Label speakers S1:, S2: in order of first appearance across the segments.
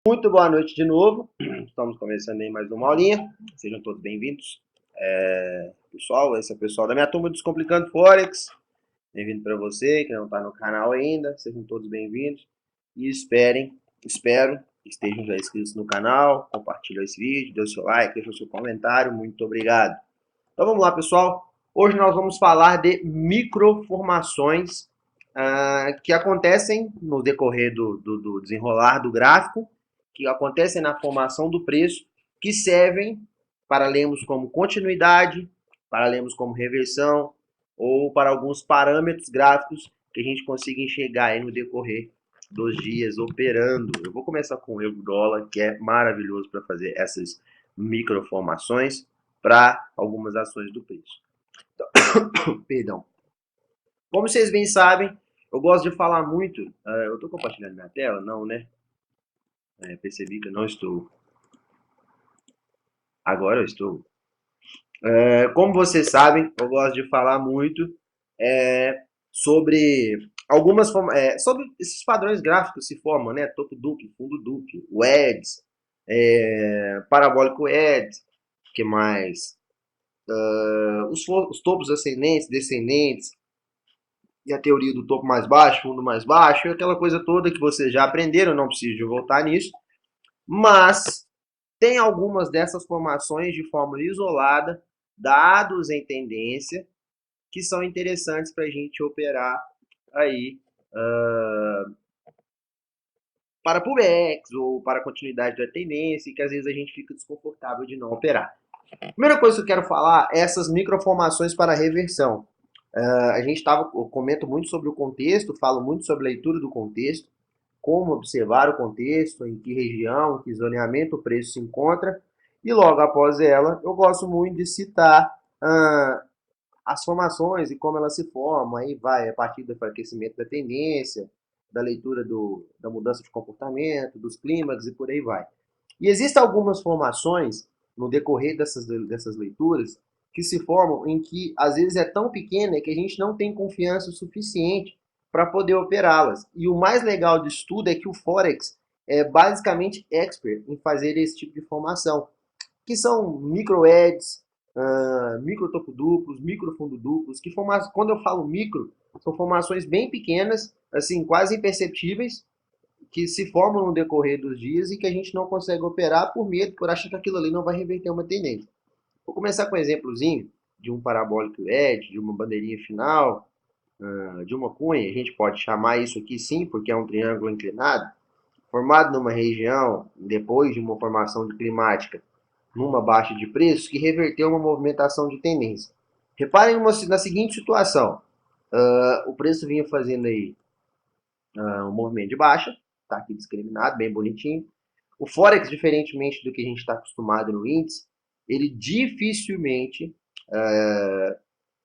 S1: Muito boa noite de novo. Estamos começando aí mais uma aulinha. Sejam todos bem-vindos. Pessoal, esse é o pessoal da minha turma Descomplicando Forex. Bem-vindo para você que não está no canal ainda. Sejam todos bem-vindos. E espero que estejam já inscritos no canal. Compartilhem esse vídeo, dê o seu like, deixe o seu comentário. Muito obrigado. Então vamos lá, pessoal. Hoje nós vamos falar de microformações que acontecem no decorrer do desenrolar do gráfico, que acontecem na formação do preço, que servem para lermos como continuidade, para lermos como reversão, ou para alguns parâmetros gráficos que a gente consiga enxergar aí no decorrer dos dias operando. Eu vou começar com o euro-dólar, que é maravilhoso para fazer essas microformações para algumas ações do preço. Então, perdão. Como vocês bem sabem, eu gosto de falar muito. Eu estou compartilhando minha tela? Não, né? Percebi que eu não estou. Agora eu estou. Como vocês sabem, eu gosto de falar muito sobre sobre esses padrões gráficos que se formam, né? Topo duplo, fundo duplo, o EDS, parabólico EDS, que mais? Os topos ascendentes, descendentes, e a teoria do topo mais baixo, fundo mais baixo, aquela coisa toda que vocês já aprenderam, não preciso voltar nisso. Mas tem algumas dessas formações de forma isolada, dados em tendência, que são interessantes para a gente operar aí para pullbacks ou para a continuidade da tendência, e que às vezes a gente fica desconfortável de não operar. Primeira coisa que eu quero falar é essas microformações para reversão. Eu comento muito sobre o contexto, falo muito sobre a leitura do contexto, como observar o contexto, em que região, em que zoneamento o preço se encontra, e logo após ela, eu gosto muito de citar as formações e como elas se formam, aí vai a partir do enfraquecimento da tendência, da leitura da mudança de comportamento, dos clímax e por aí vai. E existem algumas formações no decorrer dessas leituras que se formam em que às vezes é tão pequena que a gente não tem confiança o suficiente para poder operá-las. E o mais legal disso tudo é que o Forex é basicamente expert em fazer esse tipo de formação, que são micro-eds, micro-topo duplos, micro-fundo duplos, que quando eu falo micro, são formações bem pequenas, assim, quase imperceptíveis, que se formam no decorrer dos dias e que a gente não consegue operar por medo, por achar que aquilo ali não vai reverter uma tendência. Vou começar com um exemplozinho de um parabólico edge, de uma bandeirinha final, de uma cunha. A gente pode chamar isso aqui sim, porque é um triângulo inclinado, formado numa região, depois de uma formação de climática, numa baixa de preços, que reverteu uma movimentação de tendência. Reparem na seguinte situação. O preço vinha fazendo aí um movimento de baixa, está aqui discriminado, bem bonitinho. O Forex, diferentemente do que a gente está acostumado no índice, ele dificilmente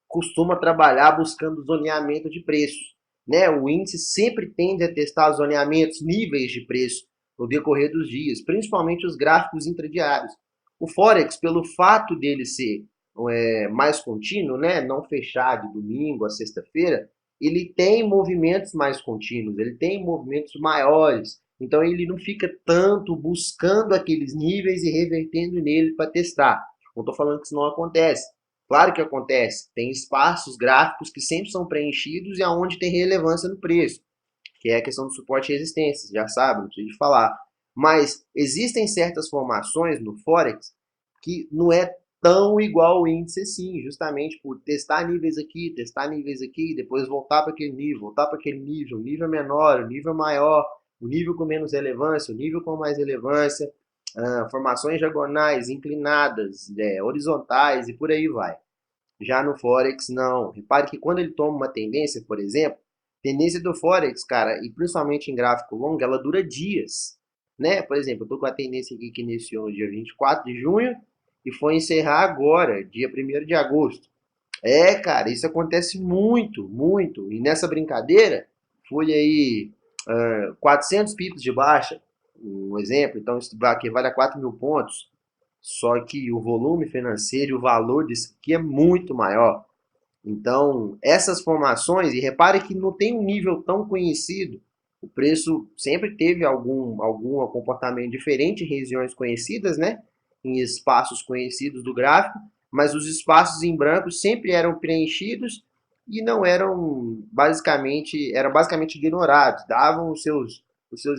S1: costuma trabalhar buscando zoneamento de preços. Né? O índice sempre tende a testar zoneamentos, níveis de preço no decorrer dos dias, principalmente os gráficos intradiários. O Forex, pelo fato dele ser mais contínuo, né? Não fechar de domingo a sexta-feira, ele tem movimentos mais contínuos, ele tem movimentos maiores. Então ele não fica tanto buscando aqueles níveis e revertendo nele para testar. Não estou falando que isso não acontece. Claro que acontece. Tem espaços gráficos que sempre são preenchidos e aonde tem relevância no preço, que é a questão do suporte e resistência, já sabe, não preciso de falar. Mas existem certas formações no Forex que não é tão igual o índice assim, justamente por testar níveis aqui, depois voltar para aquele nível, voltar para aquele nível, o nível menor, o nível maior, o nível com menos relevância, o nível com mais relevância, formações diagonais, inclinadas, horizontais e por aí vai. Já no Forex, não. Repare que quando ele toma uma tendência, por exemplo, tendência do Forex, cara, e principalmente em gráfico longo, ela dura dias. Né? Por exemplo, eu estou com a tendência aqui que iniciou no dia 24 de junho e foi encerrar agora, dia 1º de agosto. Cara, isso acontece muito, muito. E nessa brincadeira, foi aí 400 pips de baixa, um exemplo. Então, isso equivale a 4 mil pontos. Só que o volume financeiro e o valor disso aqui é muito maior. Então, essas formações, e repare que não tem um nível tão conhecido O preço sempre teve algum comportamento diferente em regiões conhecidas, né? Em espaços conhecidos do gráfico, mas os espaços em branco sempre eram preenchidos e não eram basicamente ignorados, davam os seus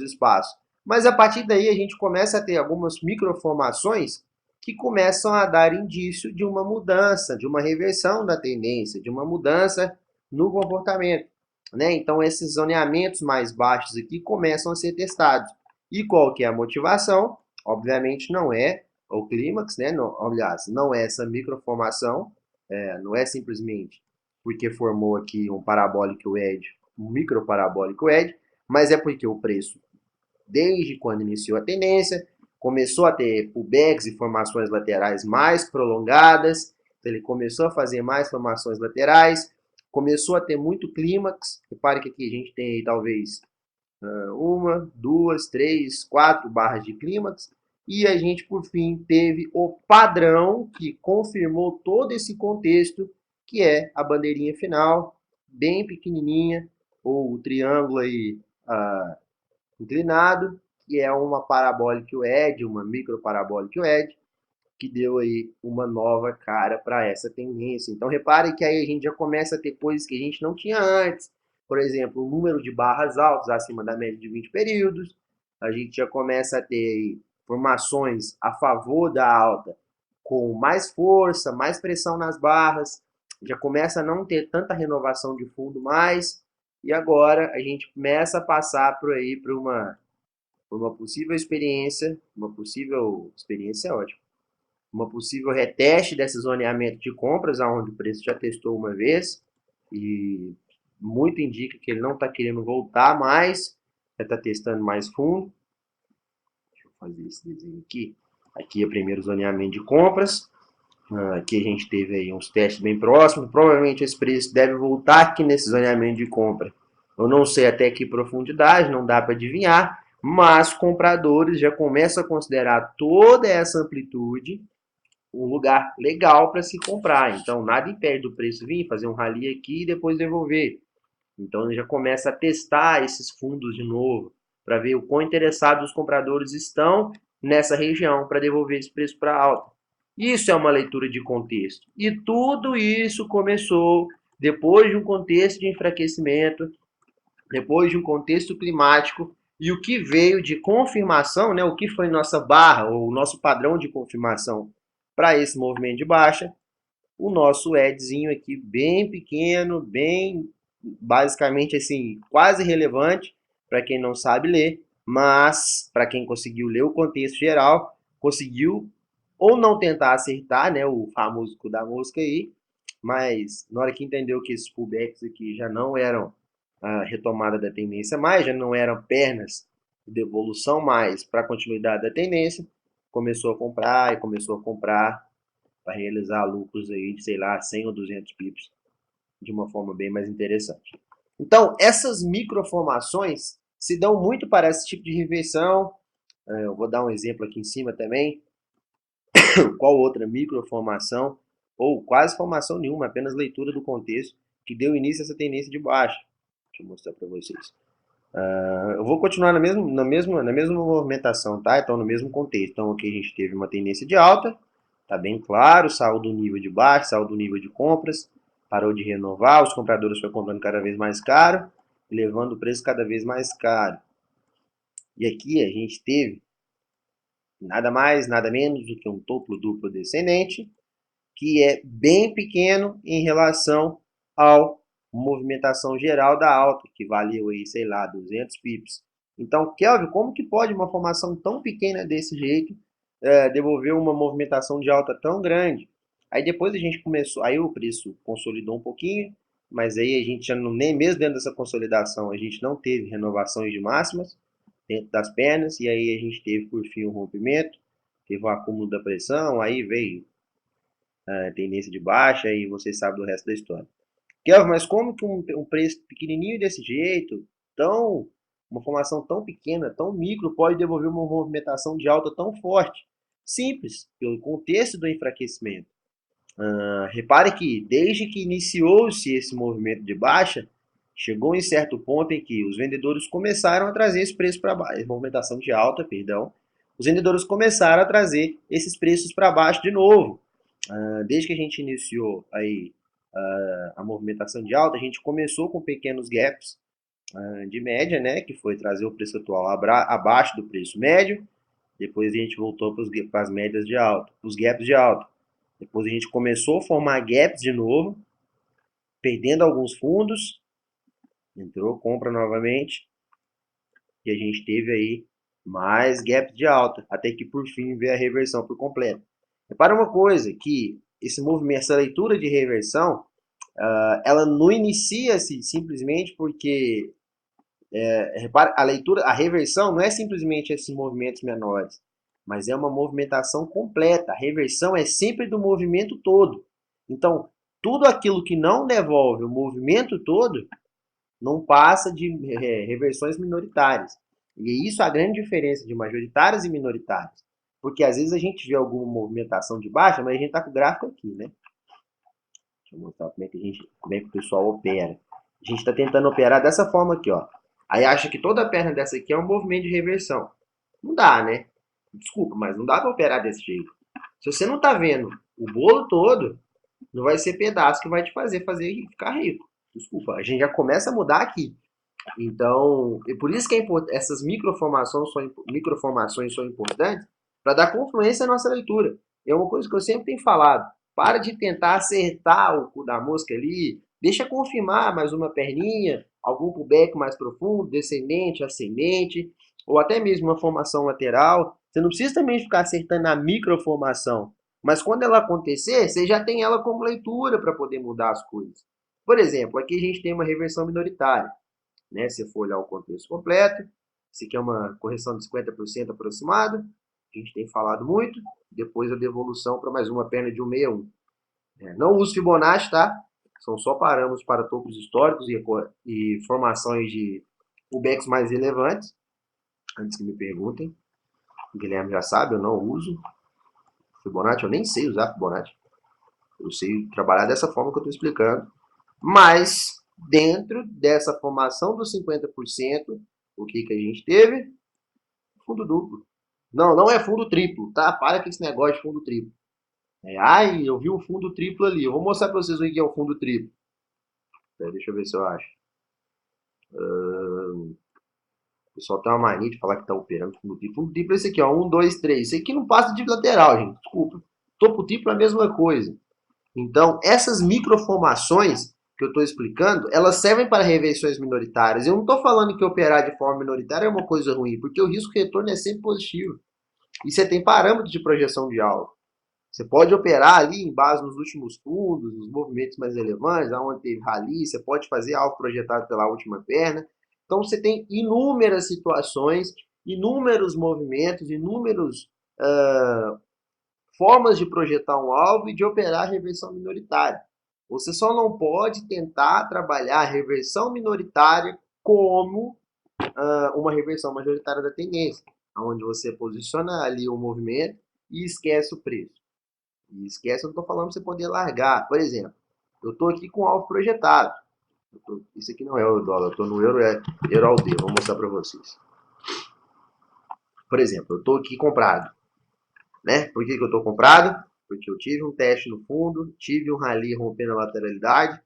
S1: espaços. Mas a partir daí a gente começa a ter algumas microformações que começam a dar indício de uma mudança, de uma reversão da tendência, de uma mudança no comportamento. Né? Então, esses zoneamentos mais baixos aqui começam a ser testados. E qual que é a motivação? Obviamente não é o clímax, né? Não, aliás, não é essa microformação, não é simplesmente porque formou aqui um parabólico edge, um microparabólico edge, mas é porque o preço, desde quando iniciou a tendência, começou a ter pullbacks e formações laterais mais prolongadas, então ele começou a fazer mais formações laterais, começou a ter muito clímax. Repare que aqui a gente tem aí, talvez uma, duas, três, quatro barras de clímax, e a gente por fim teve o padrão que confirmou todo esse contexto, que é a bandeirinha final, bem pequenininha, ou o triângulo aí inclinado, que é uma parabolic wedge, uma micro parabolic wedge, que deu aí uma nova cara para essa tendência. Então repare que aí a gente já começa a ter coisas que a gente não tinha antes. Por exemplo, o número de barras altas acima da média de 20 períodos. A gente já começa a ter aí formações a favor da alta com mais força, mais pressão nas barras. Já começa a não ter tanta renovação de fundo mais. E agora a gente começa a passar por aí por uma possível experiência é ótima, uma possível reteste desse zoneamento de compras, aonde o preço já testou uma vez, e muito indica que ele não está querendo voltar mais, já está testando mais fundo. Deixa eu fazer esse desenho aqui. Aqui é o primeiro zoneamento de compras. Aqui a gente teve aí uns testes bem próximos. Provavelmente esse preço deve voltar aqui nesse zoneamento de compra. Eu não sei até que profundidade, não dá para adivinhar, mas compradores já começam a considerar toda essa amplitude um lugar legal para se comprar. Então, nada impede do preço vir, fazer um rally aqui e depois devolver. Então, ele já começa a testar esses fundos de novo, para ver o quão interessados os compradores estão nessa região para devolver esse preço para alta. Isso é uma leitura de contexto. E tudo isso começou depois de um contexto de enfraquecimento, depois de um contexto climático, e o que veio de confirmação, né, o que foi nossa barra, ou nosso padrão de confirmação para esse movimento de baixa, o nosso edzinho aqui bem pequeno, bem basicamente assim, quase irrelevante para quem não sabe ler, mas para quem conseguiu ler o contexto geral, conseguiu ou não tentar acertar, né, o famoso cu da mosca aí, mas na hora que entendeu que esses pullbacks aqui já não eram a retomada da tendência mais, já não eram pernas de devolução mais para a continuidade da tendência, começou a comprar e começou a comprar para realizar lucros aí de, sei lá, 100 ou 200 pips de uma forma bem mais interessante. Então, essas microformações se dão muito para esse tipo de reversão. Eu vou dar um exemplo aqui em cima também. Qual outra microformação, ou quase formação nenhuma, apenas leitura do contexto, que deu início a essa tendência de baixa. Deixa eu mostrar para vocês. Eu vou continuar na mesma movimentação, tá? Então, no mesmo contexto. Então, aqui a gente teve uma tendência de alta, tá bem claro, saiu do nível de baixo, saiu do nível de compras, parou de renovar, os compradores foram comprando cada vez mais caro, levando o preço cada vez mais caro. E aqui a gente teve nada mais, nada menos do que um topo duplo descendente, que é bem pequeno em relação ao movimentação geral da alta, que valeu aí, sei lá, 200 pips. Então, Kelvin, como que pode uma formação tão pequena desse jeito devolver uma movimentação de alta tão grande? Aí depois a gente começou, aí o preço consolidou um pouquinho, mas aí a gente já não, nem mesmo dentro dessa consolidação, a gente não teve renovações de máximas dentro das pernas, e aí a gente teve por fim um rompimento, teve o acúmulo da pressão, aí veio tendência de baixa e você sabe do resto da história. Kelvin, mas como que um preço pequenininho desse jeito, uma formação tão pequena, tão micro, pode devolver uma movimentação de alta tão forte? Simples, pelo contexto do enfraquecimento. Repare que desde que iniciou-se esse movimento de baixa, chegou em certo ponto em que os vendedores começaram a trazer esse preço para baixo, movimentação de alta, perdão, os vendedores começaram a trazer esses preços para baixo de novo. Desde que a gente iniciou aí a movimentação de alta, a gente começou com pequenos gaps de média, né, que foi trazer o preço atual abaixo do preço médio, depois a gente voltou para as médias de alta, os gaps de alta. Depois a gente começou a formar gaps de novo, perdendo alguns fundos, entrou, compra novamente, e a gente teve aí mais gaps de alta, até que por fim veio a reversão por completo. Repara uma coisa, que esse movimento, essa leitura de reversão, ela não inicia-se simplesmente porque, repara, a reversão não é simplesmente esses movimentos menores, mas é uma movimentação completa. A reversão é sempre do movimento todo. Então, tudo aquilo que não devolve o movimento todo não passa de reversões minoritárias. E é isso a grande diferença de majoritárias e minoritárias. Porque às vezes a gente vê alguma movimentação de baixa, mas a gente está com o gráfico aqui, né? Deixa eu mostrar como é que o pessoal opera. A gente está tentando operar dessa forma aqui, ó. Aí acha que toda a perna dessa aqui é um movimento de reversão. Não dá, né? Desculpa, mas não dá para operar desse jeito. Se você não está vendo o bolo todo, não vai ser pedaço que vai te fazer ficar rico. Desculpa, a gente já começa a mudar aqui. Então, é por isso que essas microformações são importantes para dar confluência à nossa leitura. É uma coisa que eu sempre tenho falado. Para de tentar acertar o cu da mosca ali, deixa confirmar mais uma perninha, algum pullback mais profundo, descendente, ascendente, ou até mesmo uma formação lateral. Você não precisa também ficar acertando a microformação, mas quando ela acontecer, você já tem ela como leitura para poder mudar as coisas. Por exemplo, aqui a gente tem uma reversão minoritária. Né? Se for olhar o contexto completo, isso aqui é uma correção de 50% aproximado, a gente tem falado muito, depois a devolução para mais uma perna de 161. Não uso Fibonacci, tá? São só parâmetros para topos históricos e formações de pullbacks mais relevantes, antes que me perguntem. O Guilherme já sabe, eu não uso Fibonacci, eu nem sei usar Fibonacci. Eu sei trabalhar dessa forma que eu estou explicando. Mas, dentro dessa formação dos 50%, o que a gente teve? Fundo duplo. Não, não é fundo triplo, tá? Para com esse negócio de fundo triplo. Ai, eu vi um fundo triplo ali. Eu vou mostrar para vocês o que é o fundo triplo. Deixa eu ver se eu acho. O pessoal tem uma mania de falar que tá operando fundo triplo. Fundo triplo é esse aqui, ó. 1, 2, 3. Isso aqui não passa de lateral, gente. Desculpa. Topo triplo é a mesma coisa. Então, essas microformações que eu estou explicando, elas servem para reversões minoritárias. Eu não estou falando que operar de forma minoritária é uma coisa ruim, porque o risco-retorno é sempre positivo. E você tem parâmetros de projeção de alvo. Você pode operar ali em base nos últimos fundos, nos movimentos mais relevantes, aonde teve rally, você pode fazer alvo projetado pela última perna. Então você tem inúmeras situações, inúmeros movimentos, inúmeros formas de projetar um alvo e de operar a reversão minoritária. Você só não pode tentar trabalhar a reversão minoritária como uma reversão majoritária da tendência, onde você posiciona ali o movimento e esquece o preço. E esquece, eu não estou falando para você poder largar. Por exemplo, eu estou aqui com o alvo projetado. Isso aqui não é o dólar, eu estou no euro, é euro ao D. Vou mostrar para vocês. Por exemplo, eu estou aqui comprado. Né? Por que eu estou comprado? Porque eu tive um teste no fundo, tive um rally rompendo a lateralidade,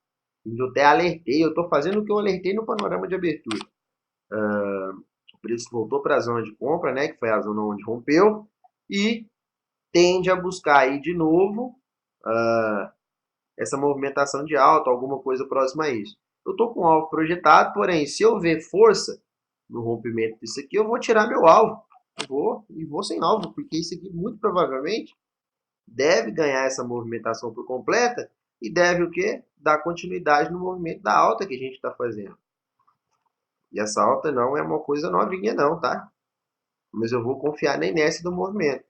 S1: e eu até alertei, eu estou fazendo o que eu alertei no panorama de abertura. O preço voltou para a zona de compra, né, que foi a zona onde rompeu, e tende a buscar aí de novo essa movimentação de alta, alguma coisa próxima a isso. Eu estou com o alvo projetado, porém, se eu ver força no rompimento disso aqui, eu vou tirar meu alvo. Vou sem alvo, porque isso aqui muito provavelmente deve ganhar essa movimentação por completa e deve o quê? Dar continuidade no movimento da alta que a gente está fazendo. E essa alta não é uma coisa novinha não, tá? Mas eu vou confiar na inércia do movimento.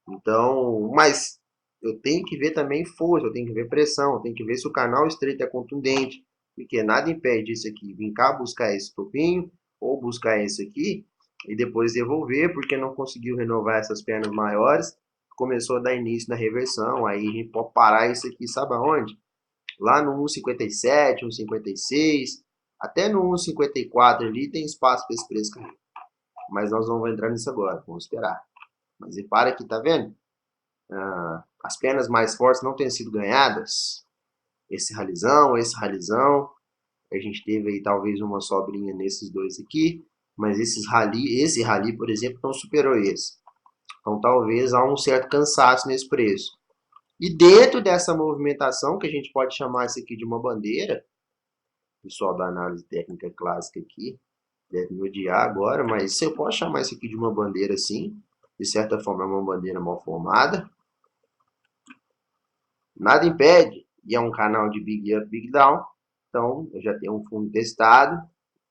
S1: Então, mas eu tenho que ver também força, eu tenho que ver pressão, eu tenho que ver se o canal estreito é contundente, porque nada impede isso aqui vir cá buscar esse topinho ou buscar esse aqui e depois devolver porque não conseguiu renovar essas pernas maiores, começou a dar início na reversão, aí a gente pode parar isso aqui, sabe aonde? Lá no 1,57, 1,56, Até no 1,54 ali tem espaço para esse preço cair. Mas nós não vamos entrar nisso agora, vamos esperar. Mas repara aqui, tá vendo? As pernas mais fortes não têm sido ganhadas. Esse ralizão. A gente teve aí talvez uma sobrinha nesses dois aqui. Mas esse rally, por exemplo, não superou esse. Então talvez há um certo cansaço nesse preço. E dentro dessa movimentação, que a gente pode chamar isso aqui de uma bandeira, o pessoal da análise técnica clássica aqui deve me odiar agora, mas eu posso chamar isso aqui de uma bandeira sim. De certa forma é uma bandeira mal formada. Nada impede, e é um canal de Big Up, Big Down, então eu já tenho um fundo testado.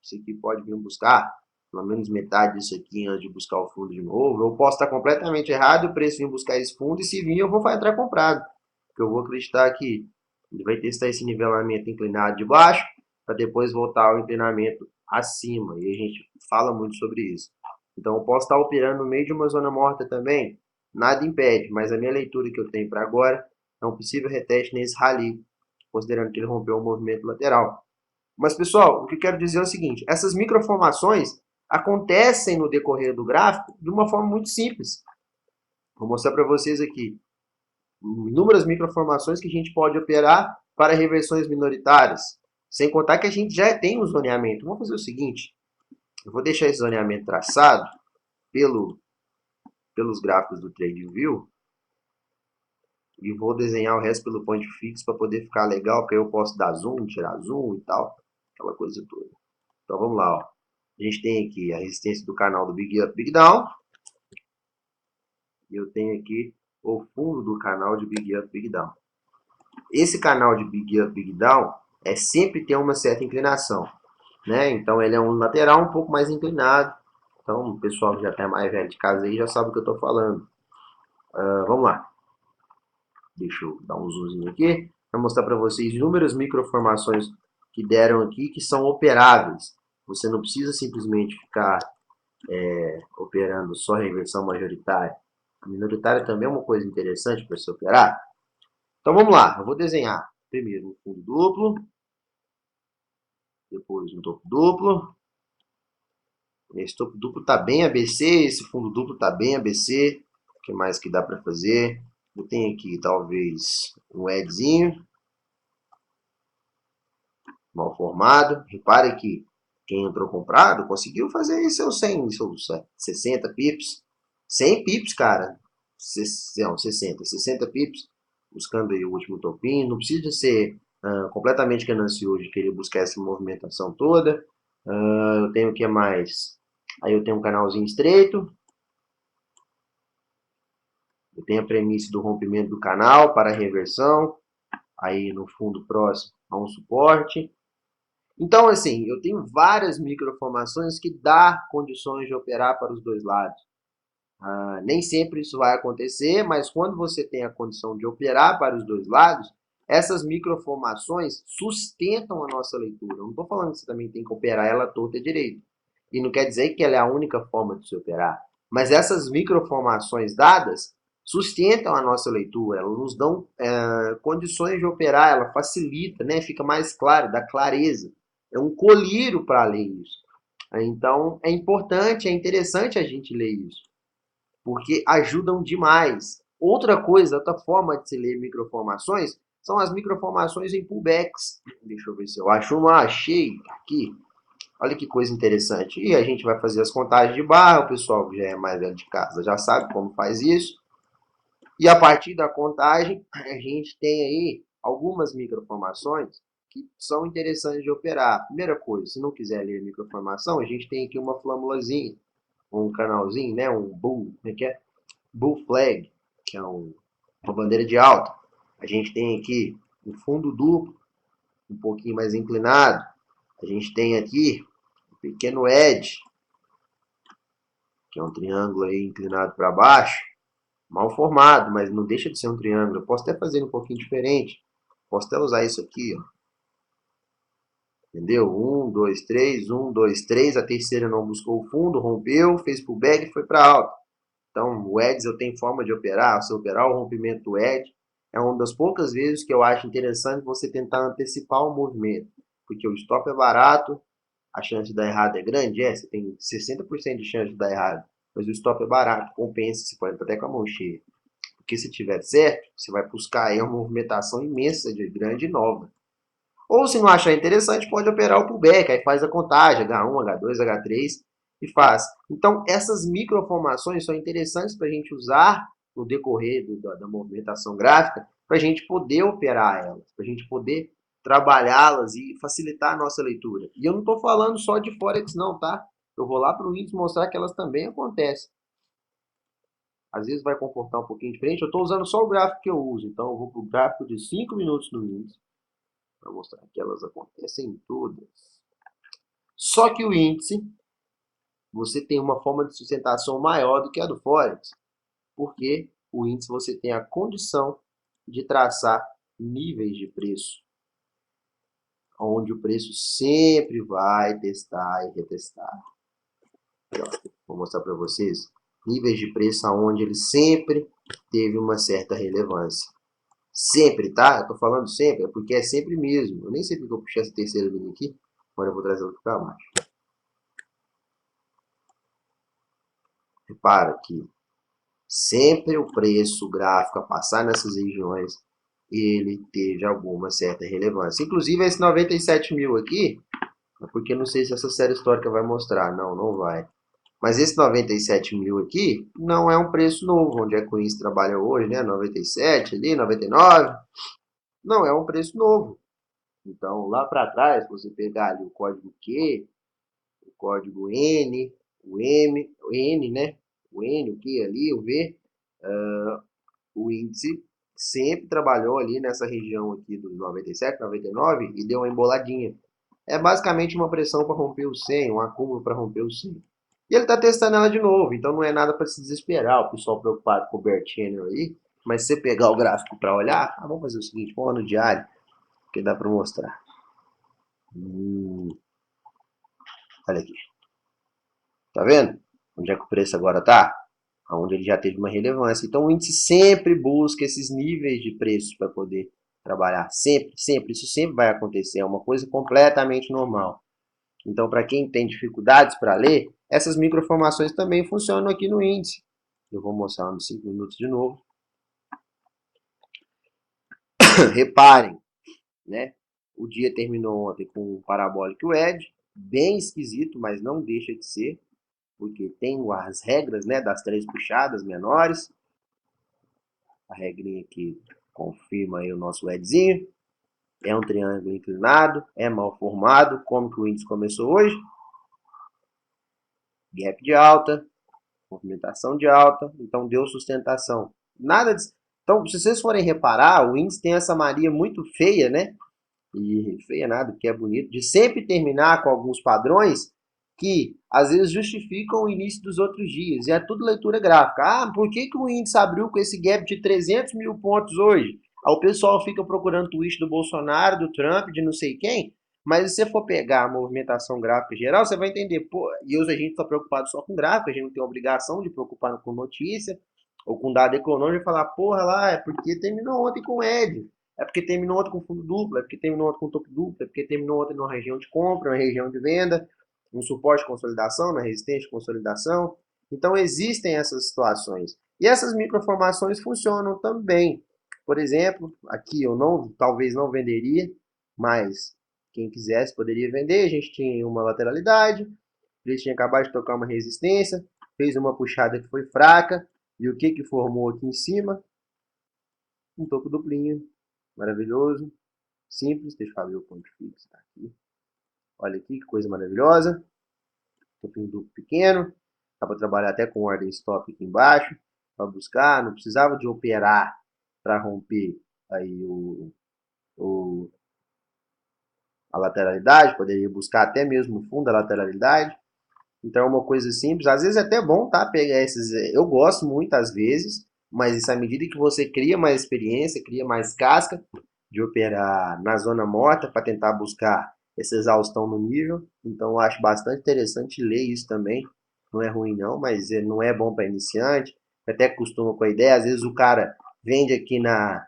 S1: Isso aqui pode vir buscar pelo menos metade disso aqui antes de buscar o fundo de novo. Eu posso estar completamente errado, o preço vir buscar esse fundo, e se vir eu vou entrar comprado, porque eu vou acreditar que ele vai testar esse nivelamento inclinado de baixo, para depois voltar ao inclinamento acima, e a gente fala muito sobre isso. Então eu posso estar operando no meio de uma zona morta também, nada impede, mas a minha leitura que eu tenho para agora é um possível reteste nesse rally, considerando que ele rompeu o movimento lateral. Mas, pessoal, o que eu quero dizer é o seguinte, essas microformações acontecem no decorrer do gráfico de uma forma muito simples. Vou mostrar para vocês aqui inúmeras microformações que a gente pode operar para reversões minoritárias, sem contar que a gente já tem um zoneamento. Vamos fazer o seguinte, eu vou deixar esse zoneamento traçado pelos gráficos do TradingView, e vou desenhar o resto pelo point fixo para poder ficar legal, porque aí eu posso dar zoom, tirar zoom e tal, aquela coisa toda. Então vamos lá, ó. A gente tem aqui a resistência do canal do Big Up, Big Down, e eu tenho aqui o fundo do canal de Big Up, Big Down. Esse canal de Big Up, Big Down sempre tem uma certa inclinação, né? Então ele é um lateral um pouco mais inclinado. Então o pessoal que já está mais velho de casa aí já sabe o que eu estou falando. Vamos lá. Deixa eu dar um zoomzinho aqui para mostrar para vocês inúmeras microformações que deram aqui que são operáveis. Você não precisa simplesmente ficar operando só reversão majoritária. A minoritária também é uma coisa interessante para se operar. Então vamos lá, eu vou desenhar primeiro um fundo duplo, depois um topo duplo. Esse topo duplo está bem ABC, esse fundo duplo está bem ABC. O que mais que dá para fazer? Eu tenho aqui talvez um Edzinho mal formado. Repare que quem entrou comprado conseguiu fazer aí seus 100, seus 60 pips. 100 pips, cara. Não, 60 pips. Buscando aí o último topinho. Não precisa ser completamente ganancioso de querer buscar essa movimentação toda. Eu tenho o que mais? Aí eu tenho um canalzinho estreito. Eu tenho a premissa do rompimento do canal para reversão. Aí no fundo próximo a um suporte. Então, assim, eu tenho várias microformações que dá condições de operar para os dois lados. Nem sempre isso vai acontecer, mas quando você tem a condição de operar para os dois lados, essas microformações sustentam a nossa leitura. Eu não estou falando que você também tem que operar ela torta direito. E não quer dizer que ela é a única forma de se operar. Mas essas microformações dadas sustentam a nossa leitura, elas nos dão condições de operar, ela facilita, né? Fica mais claro, dá clareza. É um colírio para ler isso. Então, é importante, é interessante a gente ler isso, porque ajudam demais. Outra coisa, outra forma de se ler microformações, são as microformações em pullbacks. Deixa eu ver se eu acho uma. Achei aqui. Olha que coisa interessante. E a gente vai fazer as contagens de barra, o pessoal que já é mais velho de casa já sabe como faz isso. E a partir da contagem, a gente tem aí algumas microformações que são interessantes de operar. Primeira coisa, se não quiser ler microformação, a gente tem aqui uma flâmulazinha, um canalzinho, né, um bull, como é que é? Bull flag, que é uma bandeira de alta. A gente tem aqui um fundo duplo, um pouquinho mais inclinado. A gente tem aqui um pequeno edge, que é um triângulo aí inclinado para baixo, mal formado, mas não deixa de ser um triângulo. Eu posso até fazer um pouquinho diferente. Posso até usar isso aqui, ó. Entendeu? 1, 2, 3, 1, 2, 3. A terceira não buscou o fundo, rompeu, fez pullback e foi para alta. Então, o Eds eu tenho forma de operar. Se operar o rompimento do Ed, é uma das poucas vezes que eu acho interessante você tentar antecipar o movimento. porque o stop é barato, a chance de dar errado é grande, você tem 60% de chance de dar errado, mas o stop é barato, compensa, você pode estar até com a mão cheia. Porque se tiver certo, você vai buscar aí uma movimentação imensa de grande e nova. Ou se não achar interessante, pode operar o pullback, aí faz a contagem, H1, H2, H3 e faz. Então, essas microformações são interessantes para a gente usar no decorrer da movimentação gráfica, para a gente poder operar elas, para a gente poder trabalhá-las e facilitar a nossa leitura. E eu não estou falando só de Forex não, tá? Eu vou lá para o índice mostrar que elas também acontecem. Às vezes vai comportar um pouquinho diferente. Eu estou usando só o gráfico que eu uso, então eu vou para o gráfico de 5 minutos no índice, para mostrar que elas acontecem todas. Só que o índice, você tem uma forma de sustentação maior do que a do Forex, porque o índice você tem a condição de traçar níveis de preço, onde o preço sempre vai testar e retestar. Vou mostrar para vocês níveis de preço onde ele sempre teve uma certa relevância. Sempre, tá? Eu tô falando sempre, é porque é sempre mesmo. Eu nem sei porque eu puxei essa terceira linha aqui, agora eu vou trazer ela para baixo. Repara que sempre o preço gráfico a passar nessas regiões, ele teve alguma certa relevância. Inclusive esse 97 mil aqui, porque não sei se essa série histórica vai mostrar. Não, não vai. Mas esse 97 mil aqui não é um preço novo, onde é que o índice trabalha hoje, né? 97 ali, 99. Não é um preço novo. Então, lá para trás, se você pegar ali o código Q, o código N, o M, o N, né? O N, o Q ali, o V, o índice sempre trabalhou ali nessa região aqui dos 97, 99 e deu uma emboladinha. É basicamente uma pressão para romper o 100, um acúmulo para romper o 100. E ele está testando ela de novo, então não é nada para se desesperar, o pessoal preocupado com o Bear Channel aí. Mas se você pegar o gráfico para olhar, vamos fazer o seguinte, vamos lá no diário, que dá para mostrar. Olha aqui. Tá vendo? Onde é que o preço agora tá? Onde ele já teve uma relevância. Então o índice sempre busca esses níveis de preços para poder trabalhar. Sempre, sempre. Isso sempre vai acontecer. É uma coisa completamente normal. Então, para quem tem dificuldades para ler, essas microformações também funcionam aqui no índice. Eu vou mostrar nos 5 minutos de novo. Reparem, né? O dia terminou ontem com um parabólico edge, bem esquisito, mas não deixa de ser, porque tem as regras, né, das 3 puxadas menores. A regrinha aqui confirma aí o nosso edzinho. É um triângulo inclinado, é mal formado, como que o índice começou hoje. Gap de alta, movimentação de alta, então deu sustentação. Nada de... Então, se vocês forem reparar, o índice tem essa mania muito feia, né? E feia nada, porque é bonito, de sempre terminar com alguns padrões que às vezes justificam o início dos outros dias. E é tudo leitura gráfica. Ah, por que, que o índice abriu com esse gap de 300 mil pontos hoje? Aí o pessoal fica procurando tweet do Bolsonaro, do Trump, de não sei quem. Mas se você for pegar a movimentação gráfica geral, você vai entender, pô, e hoje a gente está preocupado só com gráfico, a gente não tem obrigação de preocupar com notícia ou com dado econômico e falar, porra lá, é porque terminou ontem com o Ed, é porque terminou ontem com fundo duplo, é porque terminou ontem com topo duplo, é porque terminou ontem numa região de compra, uma região de venda, um suporte de consolidação, na resistência de consolidação. Então existem essas situações. E essas microformações funcionam também. Por exemplo, aqui eu não, talvez não venderia, mas quem quisesse poderia vender. A gente tinha uma lateralidade, ele tinha acabado de tocar uma resistência, fez uma puxada que foi fraca, e o que que formou aqui em cima? Um topo duplinho, maravilhoso, simples. Deixa eu abrir o ponto fixo, tá aqui. Olha aqui que coisa maravilhosa, topinho duplo pequeno, dá para trabalhar até com ordem stop aqui embaixo, para buscar, não precisava de operar para romper aí a lateralidade, poderia buscar até mesmo o fundo da lateralidade. Então é uma coisa simples, às vezes é até bom, tá? Pegar esses, eu gosto muito às vezes, mas isso à medida que você cria mais experiência, cria mais casca de operar na zona morta para tentar buscar essa exaustão no nível. Então eu acho bastante interessante ler isso também. Não é ruim não, mas não é bom para iniciante. Até costuma com a ideia, às vezes o cara vende aqui na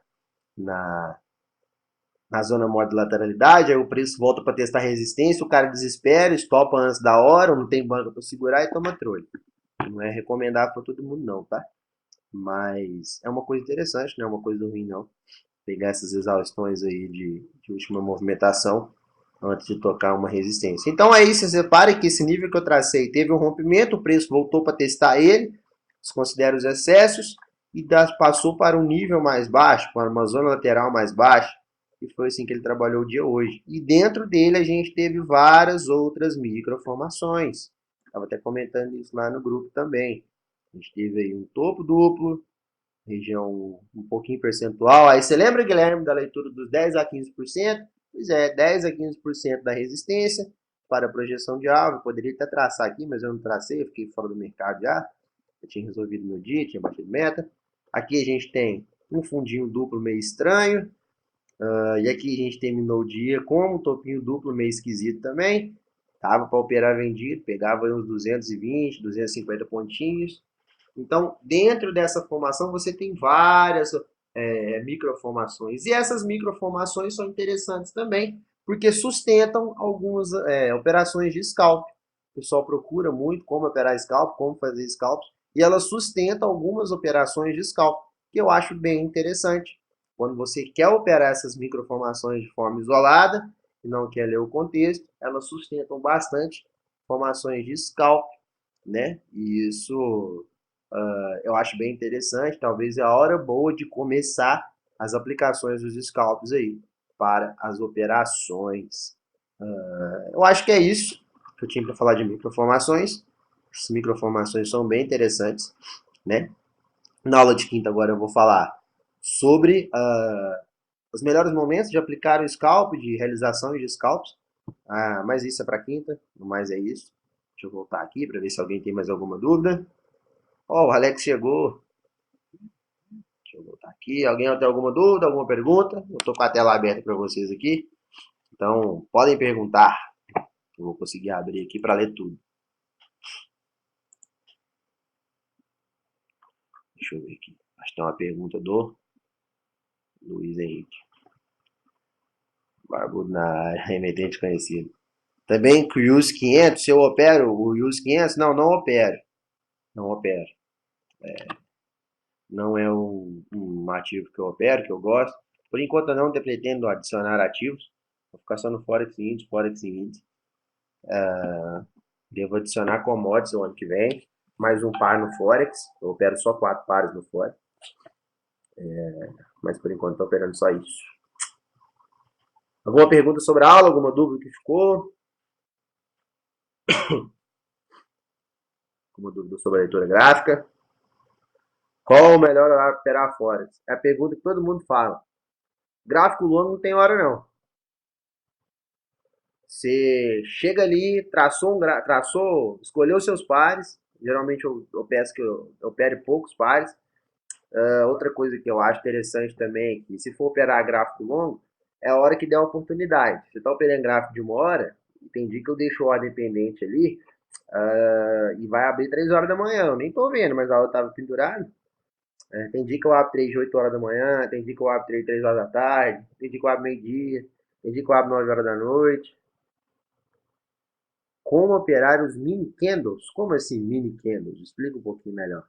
S1: na zona maior de lateralidade, aí o preço volta para testar resistência, o cara desespera, estopa antes da hora, não tem banca para segurar e toma trolha. Não é recomendável para todo mundo não, tá? Mas é uma coisa interessante, não é uma coisa ruim não. Pegar essas exaustões aí de última movimentação antes de tocar uma resistência. Então aí você repare que esse nível que eu tracei teve um rompimento, o preço voltou para testar ele, desconsidera os excessos e passou para um nível mais baixo, para uma zona lateral mais baixa, e foi assim que ele trabalhou o dia hoje. E dentro dele a gente teve várias outras microformações. Estava até comentando isso lá no grupo também. A gente teve aí um topo duplo, região um pouquinho percentual. Aí você lembra, Guilherme, da leitura dos 10 a 15%? Pois é, 10 a 15% da resistência para a projeção de alvo. Eu poderia até traçar aqui, mas eu não tracei, eu fiquei fora do mercado já. Eu tinha resolvido meu dia, tinha batido meta. Aqui a gente tem um fundinho duplo meio estranho. E aqui a gente terminou o dia com um topinho duplo meio esquisito também. Tava para operar vendido, pegava uns 220, 250 pontinhos. Então, dentro dessa formação, você tem várias microformações. E essas microformações são interessantes também, porque sustentam algumas operações de scalp. O pessoal procura muito como operar scalp, como fazer scalp, e elas sustentam algumas operações de scalp, que eu acho bem interessante. Quando você quer operar essas microformações de forma isolada, e não quer ler o contexto, elas sustentam bastante formações de scalp, né? E isso eu acho bem interessante. Talvez é a hora boa de começar as aplicações dos scalps aí para as operações. Eu acho que é isso que eu tinha para falar de microformações. As microformações são bem interessantes, né? Na aula de quinta agora eu vou falar sobre os melhores momentos de aplicar o scalp, de realização de scalps. Mas isso é para quinta, no mais é isso. Deixa eu voltar aqui para ver se alguém tem mais alguma dúvida. Ó, o Alex chegou. Deixa eu voltar aqui. Alguém tem alguma dúvida, alguma pergunta? Eu estou com a tela aberta para vocês aqui. Então, podem perguntar. Eu vou conseguir abrir aqui para ler tudo. Deixa eu ver aqui. Acho que tem uma pergunta do Luiz Henrique. Barbudo na área, remetente conhecido. Também com o US 500, se eu opero o US 500? Não, não opero. Não opero. Não é um ativo que eu opero, que eu gosto. Por enquanto eu não pretendo adicionar ativos. Vou ficar só no Forex Índice, Forex Índice. Devo adicionar commodities o ano que vem. Mais um par no Forex. Eu opero só 4 pares no Forex. Mas por enquanto estou operando só isso. Alguma pergunta sobre a aula? Alguma dúvida que ficou? Alguma dúvida sobre a leitura gráfica? Qual o melhor horário para operar Forex? É a pergunta que todo mundo fala. Gráfico longo não tem hora não. Você chega ali, escolheu seus pares. Geralmente eu peço que eu opere poucos pares. Outra coisa que eu acho interessante também é que se for operar gráfico longo, é a hora que der a oportunidade. Você está operando gráfico de 1 hora, tem dia que eu deixo a ordem pendente ali e vai abrir 3 horas da manhã. Eu nem tô vendo, mas a hora estava pendurada. Tem dia que eu abro trade 8 horas da manhã, tem dia que eu abro trade 3 horas da tarde, tem dia que eu abro meio-dia, tem dia que eu abro 9 horas da noite. Como operar os mini candles? Como assim mini candles? Explica um pouquinho melhor.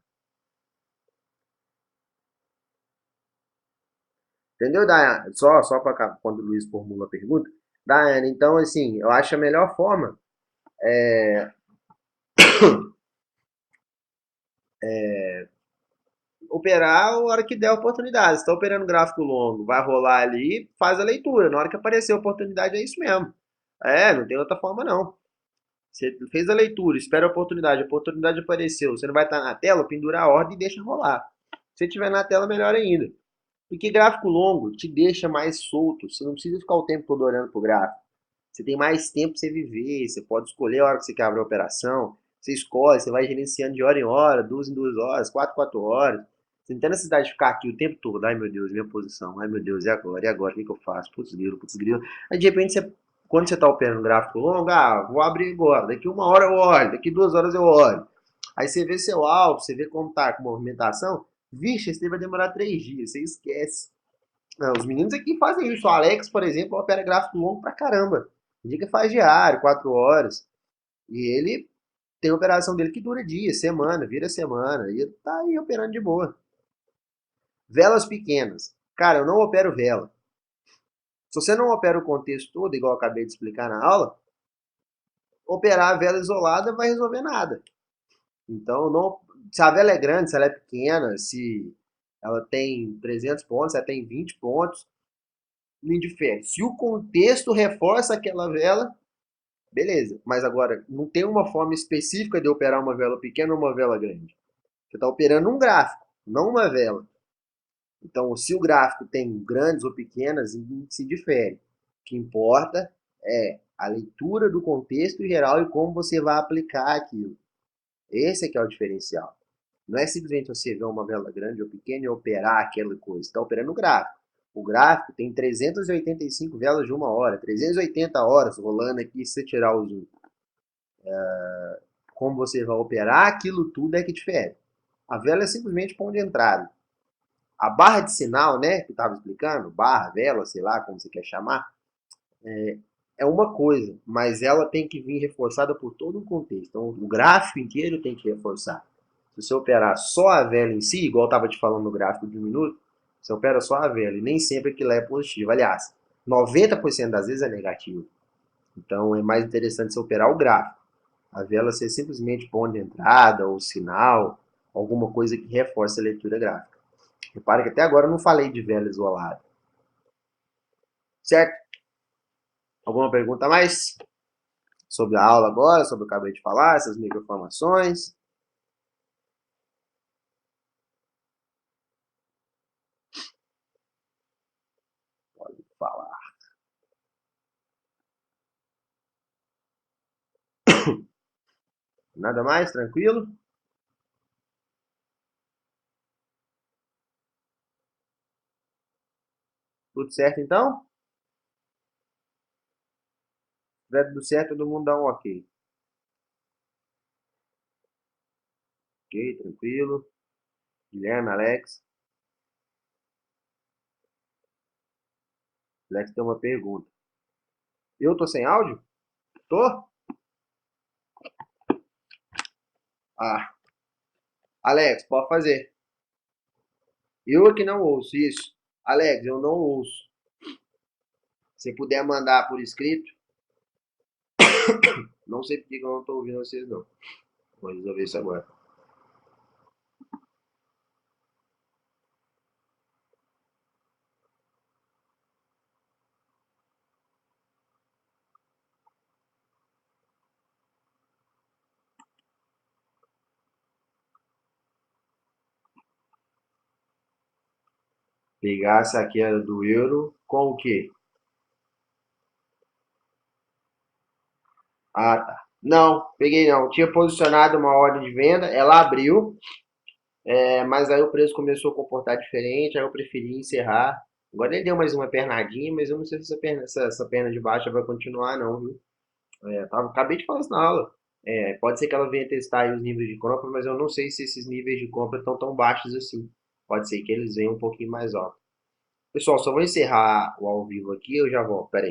S1: Entendeu, Daiane? Só para quando o Luiz formula a pergunta. Daiane, então, assim, eu acho a melhor forma operar a hora que der a oportunidade. Se está operando gráfico longo, vai rolar ali, faz a leitura. Na hora que aparecer a oportunidade, é isso mesmo. Não tem outra forma não. Você fez a leitura, espera a oportunidade apareceu. Você não vai estar na tela, pendura a ordem e deixa rolar. Se estiver na tela, melhor ainda. Porque gráfico longo te deixa mais solto. Você não precisa ficar o tempo todo olhando para o gráfico. Você tem mais tempo para você viver. Você pode escolher a hora que você quer abrir a operação. Você escolhe, você vai gerenciando de hora em hora, 2 em 2 horas, 4 em 4 horas. Você não tem necessidade de ficar aqui o tempo todo. Ai meu Deus, minha posição. Ai meu Deus, e agora? E agora? O que, que eu faço? Putz grilo, putz grilo. Aí de repente, quando você está operando um gráfico longo, vou abrir agora. Daqui 1 hora eu olho, daqui 2 horas eu olho. Aí você vê seu alvo, você vê como está com movimentação. Vixe, esse vai demorar 3 dias, você esquece. Não, os meninos aqui fazem isso. O Alex, por exemplo, opera gráfico longo pra caramba. Tem dia que faz diário, 4 horas. E ele tem operação dele que dura dia, semana, vira semana. E ele tá aí operando de boa. Velas pequenas. Cara, eu não opero vela. Se você não opera o contexto todo, igual eu acabei de explicar na aula, operar a vela isolada vai resolver nada. Então, não, se a vela é grande, se ela é pequena, se ela tem 300 pontos, se ela tem 20 pontos, não indifere. Se o contexto reforça aquela vela, beleza. Mas agora, não tem uma forma específica de operar uma vela pequena ou uma vela grande. Você está operando um gráfico, não uma vela. Então, se o gráfico tem grandes ou pequenas, se difere. O que importa é a leitura do contexto geral e como você vai aplicar aquilo. Esse é que é o diferencial. Não é simplesmente você ver uma vela grande ou pequena e operar aquela coisa. Você está operando o gráfico. O gráfico tem 385 velas de uma hora, 380 horas rolando aqui se você tirar o zoom. Como você vai operar aquilo tudo é que difere. A vela é simplesmente ponto de entrada. A barra de sinal, né, que eu estava explicando, barra, vela, sei lá como você quer chamar, é uma coisa, mas ela tem que vir reforçada por todo o contexto. Então, o gráfico inteiro tem que reforçar. Se você operar só a vela em si, igual eu estava te falando no gráfico de 1 minuto, você opera só a vela e nem sempre aquilo é positivo. Aliás, 90% das vezes é negativo. Então, é mais interessante você operar o gráfico. A vela ser simplesmente ponto de entrada ou sinal, alguma coisa que reforce a leitura gráfica. Repara que até agora eu não falei de vela isolada. Certo? Alguma pergunta a mais? Sobre a aula agora, sobre o que eu acabei de falar, essas microinformações? Pode falar. Nada mais? Tranquilo? Tudo certo então? Se tiver tudo certo, todo mundo dá um ok. Ok, tranquilo. Guilherme, Alex. Alex tem uma pergunta. Eu tô sem áudio? Tô? Ah, Alex, pode fazer. Eu aqui não ouço isso. Alex, eu não ouço. Se puder mandar por escrito, não sei porque eu não tô ouvindo vocês não. Vou resolver isso agora. Pegar essa queda do euro com o quê? Ah, tá. Não, peguei não. Tinha posicionado uma ordem de venda, ela abriu, mas aí o preço começou a comportar diferente, aí eu preferi encerrar. Agora ele deu mais uma pernadinha, mas eu não sei se essa perna de baixa vai continuar não, viu? Acabei de falar isso na aula. Pode ser que ela venha testar aí os níveis de compra, mas eu não sei se esses níveis de compra estão tão baixos assim. Pode ser que eles venham um pouquinho mais alto. Pessoal, só vou encerrar o ao vivo aqui, eu já volto. Pera aí.